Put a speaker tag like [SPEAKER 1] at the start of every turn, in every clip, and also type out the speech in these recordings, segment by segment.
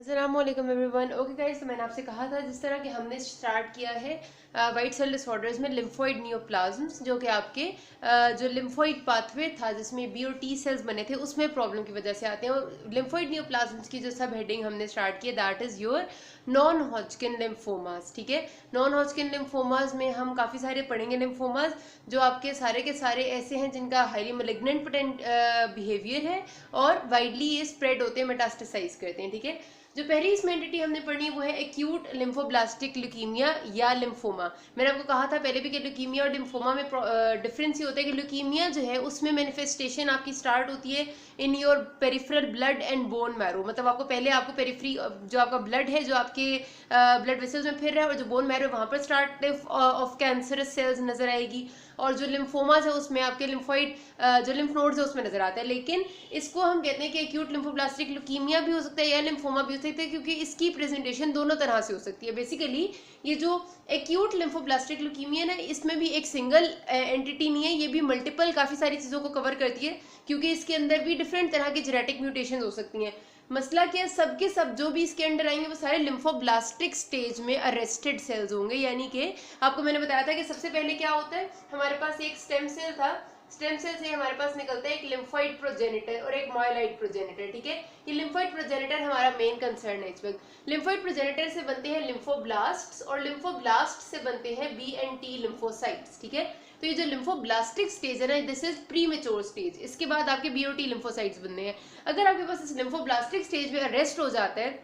[SPEAKER 1] अस्सलामुअलैकुम everyone. Okay guys, तो मैंने आपसे कहा था जिस तरह कि हमने स्टार्ट किया है वाइट सेल डिसऑर्डर्स में लिम्फोइड नियोप्लाज्म्स, जो कि आपके जो लिम्फोइड पाथवे था जिसमें बी और टी सेल्स बने थे उसमें प्रॉब्लम की वजह से आते हैं। और लिम्फोइड नियोप्लाज्म्स की जो सब हेडिंग हमने स्टार्ट की that is your non Hodgkin lymphomas. ठीक है, नॉन हॉजकिन लिम्फोमास में हम काफ़ी सारे पढ़ेंगे लिम्फोमास जो आपके सारे के सारे ऐसे हैं जिनका हाईली मेलिग्नेंट बिहेवियर है और वाइडली ये स्प्रेड होते हैं, मेटास्टेसाइज करते हैं। ठीक है, जो पहली इसमें एंटिटी हमने पढ़नी है वो है एक्यूट लिम्फोब्लास्टिक ल्यूकीमिया या लिम्फोमा। मैंने आपको कहा था पहले भी कि ल्यूकीमिया और लिम्फोमा में डिफरेंस ये होता है कि ल्यूकीमिया जो है उसमें मैनिफेस्टेशन आपकी स्टार्ट होती है in your peripheral blood and bone marrow. मतलब आपको पहले आपको पेरिफेरी जो आपका ब्लड है जो आपके ब्लड वेसल्स में फिर रहा है और जो बोन मैरो वहां पर स्टार्ट ऑफ कैंसरस सेल्स नजर आएगी। और जो लिम्फोमाज है उसमें आपके लिम्फोइड जो लिम्फ नोड्स है उसमें नजर आता है। लेकिन इसको हम कहते हैं कि एक्यूट लिम्फोब्लास्टिक ल्यूकीमिया भी हो सकता है या लिम्फोमा भी हो सकता है, क्योंकि इसकी प्रेजेंटेशन दोनों तरह से हो सकती है। बेसिकली ये जो एक्यूट लिम्फोब्लास्टिक ल्यूकीमिया ना, इसमें भी एक सिंगल एंटिटी नहीं है, ये भी मल्टीपल काफी सारी चीजों को कवर करती है, क्योंकि इसके अंदर भी डिफरेंट तरह की जेनेटिक म्यूटेशन हो सकती हैं। मसला क्या है, सबके सब जो भी इसके अंडर आएंगे वो सारे लिम्फोब्लास्टिक स्टेज में अरेस्टेड सेल्स होंगे। यानी कि आपको मैंने बताया था कि सबसे पहले क्या होता है, हमारे पास एक स्टेम सेल था, स्टेम सेल से हमारे पास निकलता है एक लिम्फोइड प्रोजेनिटर और एक माइलॉइड प्रोजेनिटर। ठीक है, ये लिम्फोइड प्रोजेनिटर हमारा मेन कंसर्न है इस वक्त। लिम्फोइड प्रोजेनिटर से बनते हैं लिम्फोब्लास्ट्स और लिम्फोब्लास्ट से बनते हैं बी एंड टी लिम्फोसाइट्स। ठीक है, तो ये जो लिम्फोब्लास्टिक स्टेज है ना, दिस इज प्रीमेच्योर स्टेज। इसके बाद आपके बीओटी लिम्फोसाइट्स बनने हैं। अगर आपके पास इस लिम्फोब्लास्टिक स्टेज में अरेस्ट हो जाता है,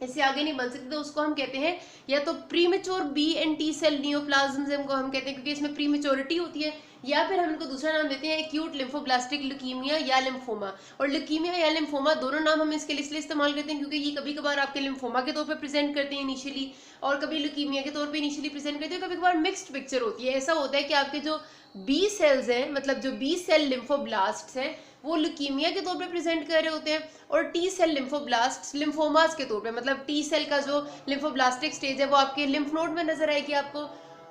[SPEAKER 1] इससे आगे नहीं बन सकते, तो उसको हम कहते हैं या तो premature B and T cell neoplasms को हम कहते हैं, क्योंकि इसमें प्रीमेच्योरिटी होती है, या फिर हम इनको दूसरा नाम देते हैं एक्यूट लिम्फोब्लास्टिक ल्यूकीमिया या लिम्फोमा। और ल्यूकीमिया या लिम्फोमा दोनों नाम हम इसके लिए इसलिए इस्तेमाल करते हैं क्योंकि ये कभी कभार आपके लिम्फोमा के तौर पे प्रेजेंट करते हैं इनिशियली, और कभी ल्यूकीमिया के तौर पे इनिशियली प्रेजेंट करते हैं। कभी कभार मिक्स्ड पिक्चर होती है। ऐसा होता है कि आपके जो बी सेल्स हैं, मतलब जो बी सेल लिम्फोब्लास्ट हैं, वो ल्यूकीमिया के तौर पे प्रेजेंट कर रहे होते हैं, और टी सेल लिम्फोब्लास्ट लिम्फोमास के तौर पे, मतलब टी सेल का जो लिम्फोब्लास्टिक स्टेज है वो आपके लिम्फ नोड में नजर आएगी आपको,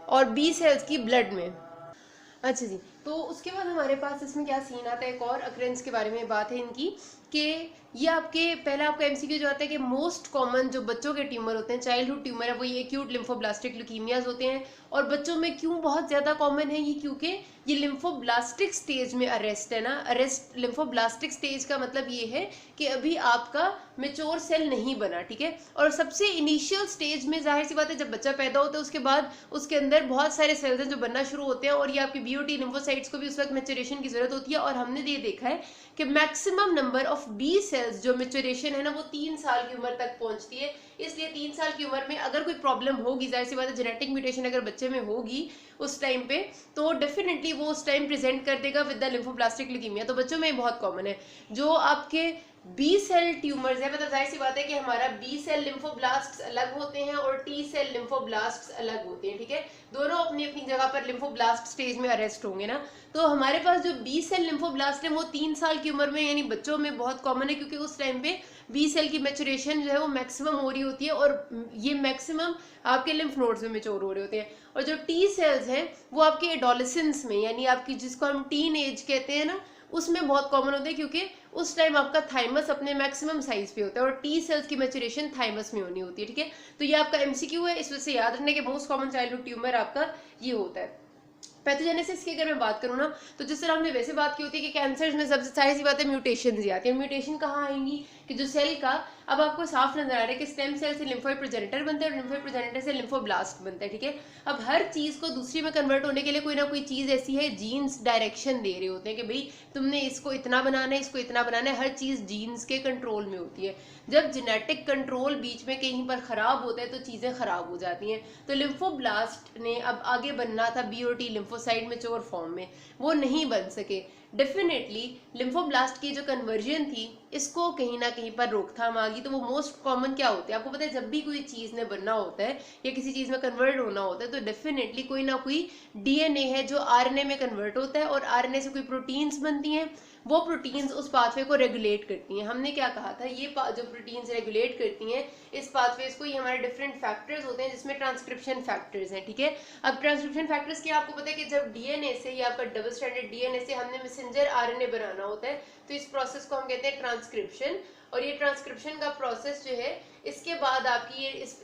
[SPEAKER 1] और बी सेल्स की ब्लड में। अच्छा जी, तो उसके बाद हमारे पास इसमें क्या सीन आता है, एक और अक्रेंस के बारे में बात है इनकी कि ये आपके पहला आपका एमसीक्यू जो आता है कि मोस्ट कॉमन जो बच्चों के ट्यूमर होते हैं, चाइल्डहुड ट्यूमर है, वो ये एक्यूट लिम्फोब्लास्टिक ल्यूकीमियाज होते हैं। और बच्चों में क्यों बहुत ज़्यादा कॉमन है ये, क्योंकि ये लिम्फोब्लास्टिक स्टेज में अरेस्ट है ना। अरेस्ट लिम्फोब्लास्टिक स्टेज का मतलब ये है कि अभी आपका मेच्योर सेल नहीं बना। ठीक है, और सबसे इनिशियल स्टेज में जाहिर सी बात है जब बच्चा पैदा होता है उसके बाद उसके अंदर बहुत सारे सेल्स हैं जो बनना शुरू होते हैं, और ये आपकी बीओटी लिम्फोसाइट्स को भी उस वक्त मेच्योरेशन की जरूरत होती है। और हमने ये देखा है कि maximum number of B cells जो मेच्योरेशन है ना वो 3 साल की उम्र तक पहुंचती है। इसलिए 3 साल की उम्र में अगर कोई प्रॉब्लम होगी, जाहिर सी बात है जेनेटिक म्यूटेशन अगर बच्चे में होगी उस टाइम पे, तो डेफिनेटली वो उस टाइम प्रेजेंट कर देगा विद द लिम्फोब्लास्टिक ल्यूकीमिया। तो बच्चों में बहुत कॉमन है। जो आपके बी सेल ट्यूमर्स है, मतलब जाहिर सी बात है कि हमारा बी सेल लिम्फोब्लास्ट्स अलग होते हैं और टी सेल लिम्फोब्लास्ट्स अलग होते हैं। ठीक है, दोनों अपनी अपनी जगह पर लिम्फोब्लास्ट स्टेज में अरेस्ट होंगे ना। तो हमारे पास जो बी सेल लिम्फोब्लास्ट है वो 3 साल की उम्र में यानी बच्चों में बहुत कॉमन है, क्योंकि उस टाइम पे बी सेल की मैचुरेशन जो है वो मैक्सिमम हो रही होती है, और ये मैक्सिमम आपके लिम्फ नोड्स में मेच्योर हो रहे होते हैं। और जो टी सेल्स हैं वो आपके एडोलेसेंस में, यानी आपकी जिसको हम टीन एज कहते हैं ना, उसमें बहुत कॉमन होते हैं, क्योंकि उस टाइम आपका थाइमस अपने मैक्सिमम साइज पे होता है और टी सेल्स की मैचुरेशन थाइमस में होनी होती है। ठीक है, तो ये आपका एमसीक्यू है, इस वजह से याद रखने के मोस्ट कॉमन चाइल्डहुड ट्यूमर आपका ये होता है। पैथोजेनेसिस की अगर मैं बात करूँ ना, तो जिस तरह हमने वैसे बात की होती है कि कैंसर में सबसे सारी सी बात है म्यूटेशन ही आती है। म्यूटेशन कहाँ आएंगी कि जो सेल का अब आपको साफ नजर आ रहा है कि स्टेम सेल से लिम्फोइड प्रोजेनिटर बनता है और लिम्फोइड प्रोजेनिटर से लिम्फोब्लास्ट बनता है। ठीक है, अब हर चीज को दूसरी में कन्वर्ट होने के लिए कोई ना कोई चीज ऐसी है, जीन्स डायरेक्शन दे रहे होते हैं कि भाई तुमने इसको इतना बनाना है, इसको इतना बनाना है। हर चीज जीन्स के कंट्रोल में होती है। जब जेनेटिक कंट्रोल बीच में कहीं पर खराब होता है तो चीजें खराब हो जाती हैं। तो लिम्फोब्लास्ट ने अब आगे बनना था बीओटी लिम्फोसाइट मेच्योर फॉर्म में, वो नहीं बन सके। डेफिनेटली लिम्फोब्लास्ट की जो कन्वर्जन थी इसको कहीं ना कहीं पर रोकथाम आ गई। तो वो मोस्ट कॉमन क्या होते हैं आपको पता है, जब भी कोई चीज ने बनना होता है या किसी चीज में कन्वर्ट होना होता है तो डेफिनेटली कोई ना कोई डीएनए है जो आरएनए में कन्वर्ट होता है, और आरएनए से कोई प्रोटीन्स बनती हैं, वो प्रोटीन्स उस पाथवे को रेगुलेट करती हैं। हमने क्या कहा था, ये जो प्रोटीन्स रेगुलेट करती हैं इस पाथवेज को, ये हमारे डिफरेंट फैक्टर्स होते हैं जिसमें ट्रांसक्रिप्शन फैक्टर्स हैं। ठीक है, अब ट्रांसक्रिप्शन फैक्टर्स की आपको पता है कि जब डीएनए से या आपका डबल स्ट्रैंडेड डीएनए से हमने मैसेंजर आरएनए बनाना होता है तो इस प्रोसेस को हम कहते हैं ट्रांसक्रिप्शन। और ये ट्रांसक्रिप्शन का प्रोसेस जो है इसके बाद आपकी ये इस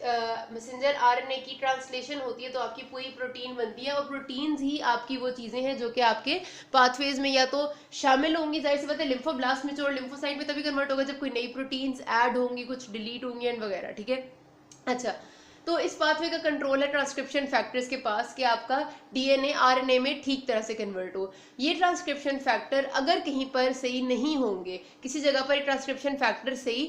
[SPEAKER 1] मैसेंजर आरएनए की ट्रांसलेशन होती है, तो आपकी पूरी प्रोटीन बनती है। और प्रोटीन्स ही आपकी वो चीजें हैं जो कि आपके पाथवेज में या तो शामिल होंगी, जाहिर सी बात है लिम्फोब्लास्ट में और लिम्फोसाइट में तभी कन्वर्ट होगा जब कोई नई प्रोटीन्स ऐड होंगी, कुछ डिलीट होंगी एंड वगैरह, ठीक है। अच्छा, तो इस पाथवे का कंट्रोल है ट्रांसक्रिप्शन फैक्टर्स के पास कि आपका डीएनए आरएनए में ठीक तरह से कन्वर्ट हो। ये ट्रांसक्रिप्शन फैक्टर अगर कहीं पर सही नहीं होंगे, किसी जगह पर ट्रांसक्रिप्शन फैक्टर सही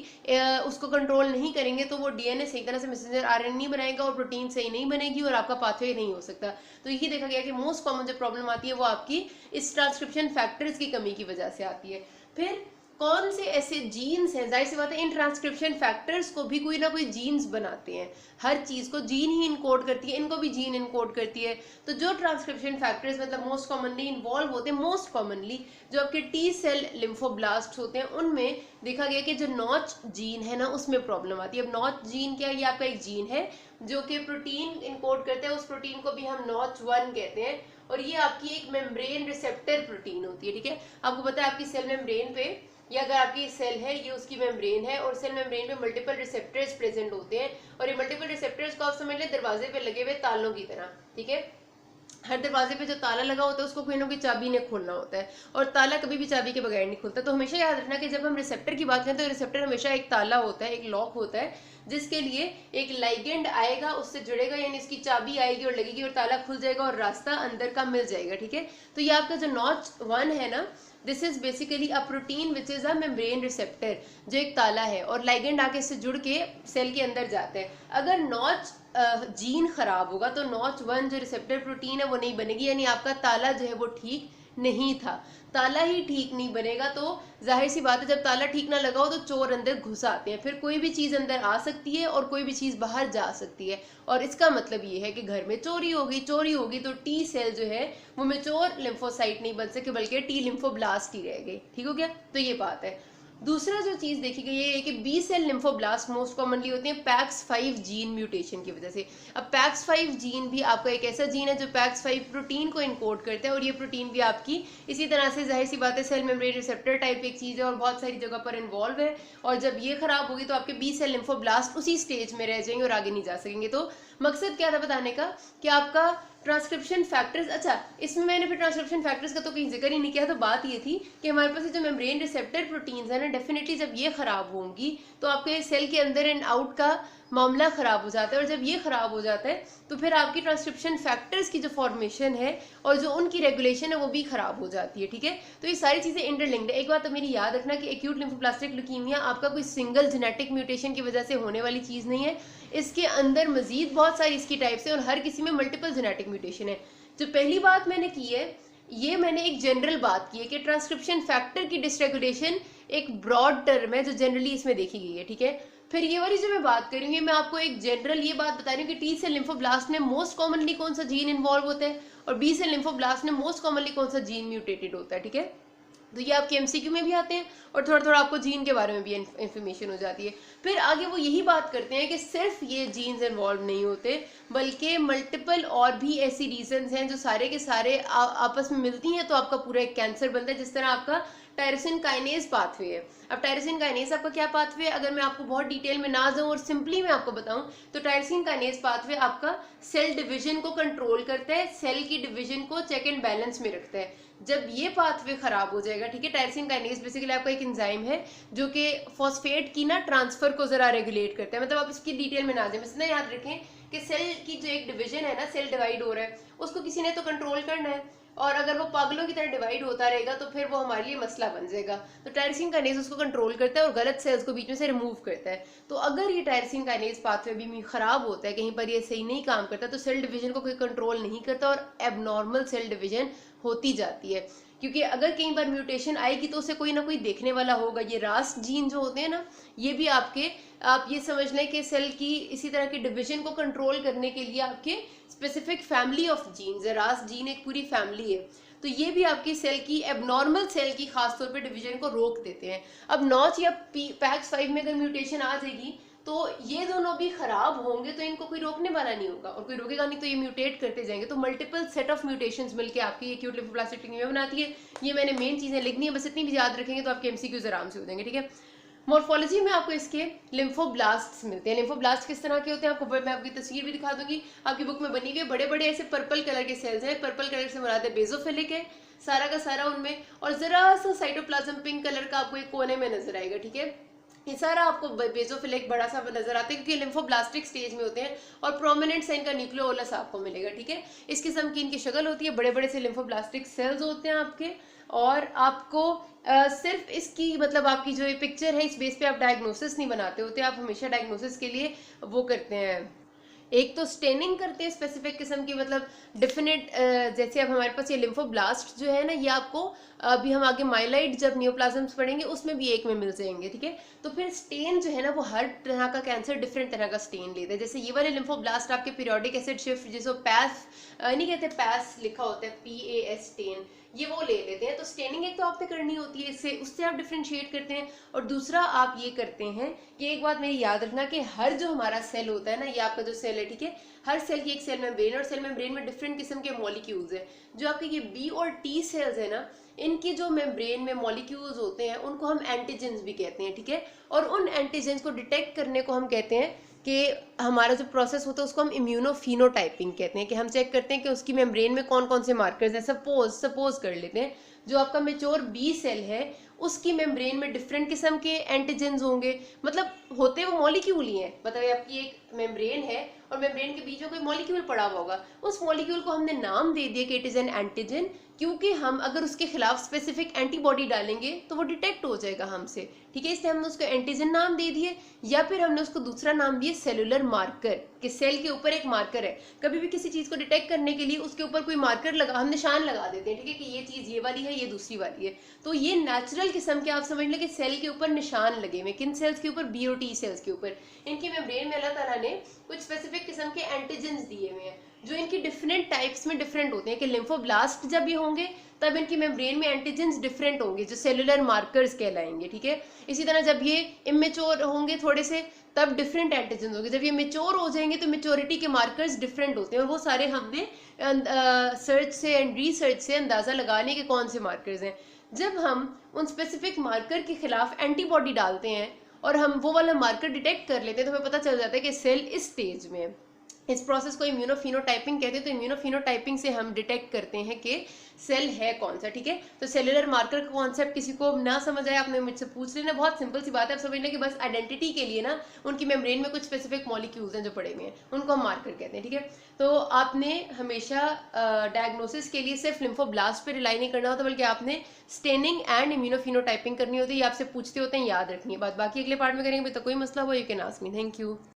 [SPEAKER 1] उसको कंट्रोल नहीं करेंगे, तो वो डीएनए सही तरह से मैसेंजर आरएनए नहीं बनाएगा और प्रोटीन सही नहीं बनेगी और आपका पाथवे नहीं हो सकता। तो यही देखा गया कि मोस्ट कॉमन जो प्रॉब्लम आती है वो आपकी इस ट्रांसक्रिप्शन फैक्टर्स की कमी की वजह से आती है। फिर कौन से ऐसे जीन्स हैं, जाहिर सी बात है इन ट्रांसक्रिप्शन फैक्टर्स को भी कोई ना कोई जीन्स बनाते हैं, हर चीज को जीन ही इनकोड करती है, इनको भी जीन इनकोड करती है। तो जो ट्रांसक्रिप्शन फैक्टर्स मतलब मोस्ट कॉमनली इन्वॉल्व होते हैं, मोस्ट कॉमनली जो आपके टी सेल लिम्फोब्लास्ट होते हैं, उनमें देखा गया कि जो नॉच जीन है ना उसमें प्रॉब्लम आती है। अब नॉच जीन क्या है? ये आपका एक जीन है जो कि प्रोटीन इनकोड करते हैं, उस प्रोटीन को भी हम नॉच 1 कहते हैं, और ये आपकी एक मेम्ब्रेन रिसेप्टर प्रोटीन होती है, ठीक है। आपको पता है आपकी सेल मेम्ब्रेन पे, या अगर आपकी सेल है ये उसकी मेम्ब्रेन है, और सेल मेम्ब्रेन पे मल्टीपल रिसेप्टर्स प्रेजेंट होते हैं, और ये मल्टीपल रिसेप्टर्स को आप समझ लें दरवाजे पे लगे हुए तालों की तरह, ठीक है। हर दरवाजे पे जो ताला लगा होता है उसको कोई ना कोई चाबी ने खोलना होता है, और ताला कभी भी चाबी के बगैर नहीं खुलता। तो हमेशा याद रखना कि जब हम रिसेप्टर की बात करें तो रिसेप्टर हमेशा एक ताला होता है, एक लॉक होता है, जिसके लिए एक लाइगेंड आएगा, उससे जुड़ेगा, यानी इसकी चाबी आएगी और लगेगी और ताला खुल जाएगा और रास्ता अंदर का मिल जाएगा, ठीक है। तो ये आपका जो नॉच 1 है ना, this is basically a protein which is a membrane receptor, जो एक ताला है और लाइगेंड आके इससे जुड़ के सेल के अंदर जाता है। अगर नॉच जीन खराब होगा तो नॉच 1 जो रिसेप्टर प्रोटीन है वो नहीं बनेगी, यानी आपका ताला जो है वो ठीक नहीं था। ताला ही ठीक नहीं बनेगा तो जाहिर सी बात है जब ताला ठीक ना लगा हो तो चोर अंदर घुस आते हैं, फिर कोई भी चीज अंदर आ सकती है और कोई भी चीज बाहर जा सकती है, और इसका मतलब ये है कि घर में चोरी होगी तो टी सेल जो है वो मेच्योर लिम्फोसाइट नहीं बन सके बल्कि टी लिम्फोब्लास्ट ही रह गई, ठीक हो गया। तो ये बात है। दूसरा जो चीज देखी गई है कि B cell lymphoblast most commonly होते हैं पैक्स5 जीन म्यूटेशन की वजह से। अब पैक्स5 जीन भी आपका एक ऐसा जीन है जो पैक्स5 प्रोटीन को इनकोड करता है, और ये प्रोटीन भी आपकी इसी तरह से जाहिर सी बात है सेल मेम्ब्रेन रिसेप्टर टाइप एक चीज है और बहुत सारी जगह पर इन्वॉल्व है, और जब ये खराब होगी तो आपके बी सेल लिम्फोब्लास्ट उसी स्टेज में रह जाएंगे और आगे नहीं जा सकेंगे। तो मकसद क्या था बताने का कि आपका ट्रांसक्रिप्शन फैक्टर्स, अच्छा इसमें मैंने फिर ट्रांसक्रिप्शन फैक्टर्स का तो कहीं जिक्र ही नहीं किया। तो बात ये थी कि हमारे पास जो मेम्ब्रेन रिसेप्टर प्रोटीन्स है ना, डेफिनेटली जब ये खराब होंगी तो आपके सेल के अंदर एंड आउट का मामला खराब हो जाता है, और जब ये खराब हो जाता है तो फिर आपकी ट्रांसक्रिप्शन फैक्टर्स की जो फॉर्मेशन है और जो उनकी रेगुलेशन है वो भी खराब हो जाती है, ठीक है। तो ये सारी चीजें इंटरलिंक्ड है। एक बात तो मेरी याद रखना कि एक्यूट लिम्फोब्लास्टिक ल्यूकीमिया आपका कोई सिंगल जेनेटिक म्यूटेशन की वजह से होने वाली चीज नहीं है, इसके अंदर मजीद बहुत सारी इसकी टाइप्स है और हर किसी में मल्टीपल जेनेटिक म्यूटेशन है। जो पहली बात मैंने की है ये मैंने एक जनरल बात की है कि ट्रांसक्रिप्शन फैक्टर की डिसरेगुलेशन एक ब्रॉड टर्म है जो जनरली इसमें देखी गई है, ठीक है। फिर ये वाली जो मैं बात करूंगी मैं आपको एक जनरल ये बात बता रही हूँ कि टी सेल लिम्फोब्लास्ट में मोस्ट कॉमनली कौन सा जीन इन्वॉल्व होता है और बी सेल लिम्फोब्लास्ट में मोस्ट कॉमनली कौन सा जीन म्यूटेटेड होता है, ठीक है। तो ये आपके एमसीक्यू में भी आते हैं और थोड़ा थोड़ा आपको जीन के बारे में भी इंफॉर्मेशन हो जाती है। फिर आगे वो यही बात करते हैं कि सिर्फ ये जीन्स इन्वॉल्व नहीं होते बल्कि मल्टीपल और भी ऐसी रीजंस हैं जो सारे के सारे आपस में मिलती हैं तो आपका पूरा एक कैंसर बनता है। जिस तरह आपका टायरोसिन काइनेज पाथवे है। अब टायरोसिन काइनेज आपका क्या पाथवे है, अगर मैं आपको बहुत डिटेल में ना जाऊं और सिंपली मैं आपको बताऊं तो टायरोसिन काइनेज पाथवे आपका सेल डिवीजन को कंट्रोल करता है, सेल की डिवीजन को चेक एंड बैलेंस में रखता है। जब ये पाथवे खराब हो जाएगा, ठीक है, टायरोसिन काइनेज बेसिकली आपका एक एंजाइम है जो कि फॉस्फेट की ना ट्रांसफर को जरा रेगुलेट करता है। मतलब आप इसकी डिटेल में ना जाए, बस इतना याद रखें कि सेल की जो एक डिवीजन है ना, सेल डिवाइड हो रहा है, उसको किसी ने तो कंट्रोल करना है और अगर वो पागलों की तरह डिवाइड होता रहेगा तो फिर वो हमारे लिए मसला बन जाएगा। तो टायरोसिन काइनेज उसको कंट्रोल करता है और गलत सेल्स को बीच में से रिमूव करता है। तो अगर ये टायरोसिन काइनेज पाथवे भी खराब होता है, कहीं पर ये सही नहीं काम करता, तो सेल डिवीजन को कोई कंट्रोल नहीं करता और एबनॉर्मल सेल डिवीजन होती जाती है। क्योंकि अगर कहीं पर म्यूटेशन आएगी तो उसे कोई ना कोई देखने वाला होगा। ये रास जीन जो होते हैं ना, ये भी आपके, आप ये समझ लें कि सेल की इसी तरह की डिवीजन को कंट्रोल करने के लिए आपके स्पेसिफिक फैमिली ऑफ जीन्स है। रास जीन एक पूरी फैमिली है, तो ये भी आपकी सेल की एबनॉर्मल सेल की खासतौर पे डिवीजन को रोक देते हैं। अब नॉच या पैक्स5 में अगर म्यूटेशन आ जाएगी तो ये दोनों भी खराब होंगे, तो इनको कोई रोकने वाला नहीं होगा और कोई रोकेगा नहीं तो ये म्यूटेट करते जाएंगे। तो मल्टीपल सेट ऑफ म्यूटेशंस मिलके आपकी एक्यूट लिम्फोब्लास्टिक ल्यूकेमिया बनाती है। ये मैंने मेन चीजें लिखनी है, बस इतनी भी याद रखेंगे तो आपके एमसीक्यूज आराम से हो जाएंगे, ठीक है। मॉर्फोलॉजी में आपको इसके लिम्फोब्लास्ट्स मिलते हैं। लिम्फोब्लास्ट किस तरह के होते हैं आपको मैं आपकी तस्वीर भी दिखा दूंगी, आपकी बुक में बनी हुई है। बड़े बड़े ऐसे पर्पल कलर के सेल्स हैं, पर्पल कलर से मुराद है बेजोफिलिक है सारा का सारा उनमें, और जरा सा साइटोप्लाज्म पिंक कलर का आपको एक कोने में नजर आएगा, ठीक है। ये सारा आपको बेजोफिलिक बड़ा सा नजर आता है क्योंकि लिम्फोब्लास्टिक स्टेज में होते हैं, और प्रोमिनेंट से इनका न्यूक्लियोलस आपको मिलेगा, ठीक है। इस किस्म की इनकी शक्ल होती है, बड़े बड़े से लिम्फोब्लास्टिक सेल्स होते हैं आपके, और आपको सिर्फ इसकी मतलब आपकी जो ये पिक्चर है इस बेस पे आप डायग्नोसिस नहीं बनाते होते, आप हमेशा डायग्नोसिस के लिए वो करते हैं, एक तो स्टेनिंग करते हैं स्पेसिफिक किस्म की, मतलब डिफिनेट, जैसे अब हमारे पास ये लिम्फोब्लास्ट जो है ना, ये आपको अभी हम आगे माइलाइड जब नियोप्लाज्म्स पढ़ेंगे उसमें भी एक में मिल जाएंगे, ठीक है। तो फिर स्टेन जो है ना वो हर तरह का कैंसर डिफरेंट तरह का स्टेन लेते हैं। जैसे ये वाले लिम्फोब्लास्ट आपके पीरियोडिक एसिड शिफ्ट, जिसको पैस नहीं कहते, पैस लिखा होता है PAS स्टेन, ये वो ले लेते हैं। तो स्टेनिंग एक तो आप पे करनी होती है, इससे उससे आप डिफ्रेंशिएट करते हैं, और दूसरा आप ये करते हैं कि एक बात मेरी याद रखना कि हर जो हमारा सेल होता है ना, ये आपका जो सेल है, ठीक है, हर सेल की एक सेल मेम्ब्रेन, और सेल मेम्ब्रेन में डिफरेंट किस्म के मॉलिक्यूल्स है। जो आपके ये B और T सेल्स है ना, इनकी जो मेम्ब्रेन में मॉलिक्यूल्स होते हैं उनको हम एंटीजेंस भी कहते हैं, ठीक है। और उन एंटीजेंस को डिटेक्ट करने को हम कहते हैं कि हमारा जो प्रोसेस होता है उसको हम इम्यूनोफिनोटाइपिंग कहते हैं, कि हम चेक करते हैं कि उसकी मेम्ब्रेन में कौन कौन से मार्कर्स हैं। सपोज कर लेते हैं जो आपका मेच्योर B सेल है उसकी मेम्ब्रेन में डिफरेंट किस्म के एंटीजेंस होंगे, मतलब होते वो मॉलिक्यूल ही है, मतलब आपकी एक मेम्ब्रेन है और मेम्ब्रेन के बीच में कोई मॉलिक्यूल पड़ा हुआ होगा, उस मॉलिक्यूल को हमने नाम दे दिया कि इट इज एन एंटीजन, क्योंकि हम अगर उसके खिलाफ स्पेसिफिक एंटीबॉडी डालेंगे तो वो डिटेक्ट हो जाएगा हमसे, ठीक है। इसलिए हमने उसको एंटीजन नाम दे दिए, या फिर हमने उसको दूसरा नाम दिया सेलुलर मार्कर, कि सेल के ऊपर एक मार्कर है। कभी भी किसी चीज को डिटेक्ट करने के लिए उसके ऊपर कोई मार्कर लगा, हम निशान लगा देते हैं, ठीक है, कि ये चीज ये वाली है, ये दूसरी वाली है। तो ये नेचुरल किस्म के आप समझ लें कि सेल के ऊपर निशान लगे हुए, किन सेल्स के ऊपर, B और T सेल्स के ऊपर। इनकी मेम्ब्रेन में अल्लाह ताला ने कुछ स्पेसिफिक किस्म के एंटीजेंस दिए हुए हैं जो इनकी डिफरेंट टाइप्स में डिफरेंट होते हैं, कि लिम्फोब्लास्ट जब ये होंगे तब इनकी मेम्ब्रेन में एंटीजेंस डिफरेंट होंगे जो सेलुलर मार्कर्स कहलाएंगे, ठीक है। इसी तरह जब ये इमेच्योर होंगे थोड़े से तब डिफरेंट एंटीजेंस होंगे, जब ये मेच्योर हो जाएंगे तो मेच्योरिटी के मार्कर्स डिफरेंट होते हैं, और वो सारे हमने सर्च से एंड रिसर्च से अंदाजा लगाने के कौन से मार्कर्स हैं। जब हम उन स्पेसिफिक मार्कर के खिलाफ एंटीबॉडी डालते हैं और हम वो वाला मार्कर डिटेक्ट कर लेते हैं तो हमें पता चल जाता है कि सेल इस स्टेज में है। इस प्रोसेस को इम्यूनोफिनोटाइपिंग कहते हैं। तो इम्यूनोफिनोटाइपिंग से हम डिटेक्ट करते हैं कि सेल है कौन सा, ठीक है। तो सेलुलर मार्कर का कॉन्सेप्ट किसी को ना समझ आए आपने मुझसे पूछ लेना, बहुत सिंपल सी बात है। आप समझ लें कि बस आइडेंटिटी के लिए ना उनकी मेम्ब्रेन में कुछ स्पेसिफिक मॉलिक्यूल्स हैं जो पड़े हुए हैं, उनको हम मार्कर कहते हैं, ठीक है। तो आपने हमेशा डायग्नोसिस के लिए सिर्फ लिम्फोब्लास्ट पे रिलाई नहीं करना होता, बल्कि आपने स्टेनिंग एंड इम्यूनोफिनोटाइपिंग करनी होती है। ये आपसे पूछते होते हैं, याद रखनी है बात। बाकी अगले पार्ट में करेंगे, तो कोई मसला हो you can ask me. Thank you.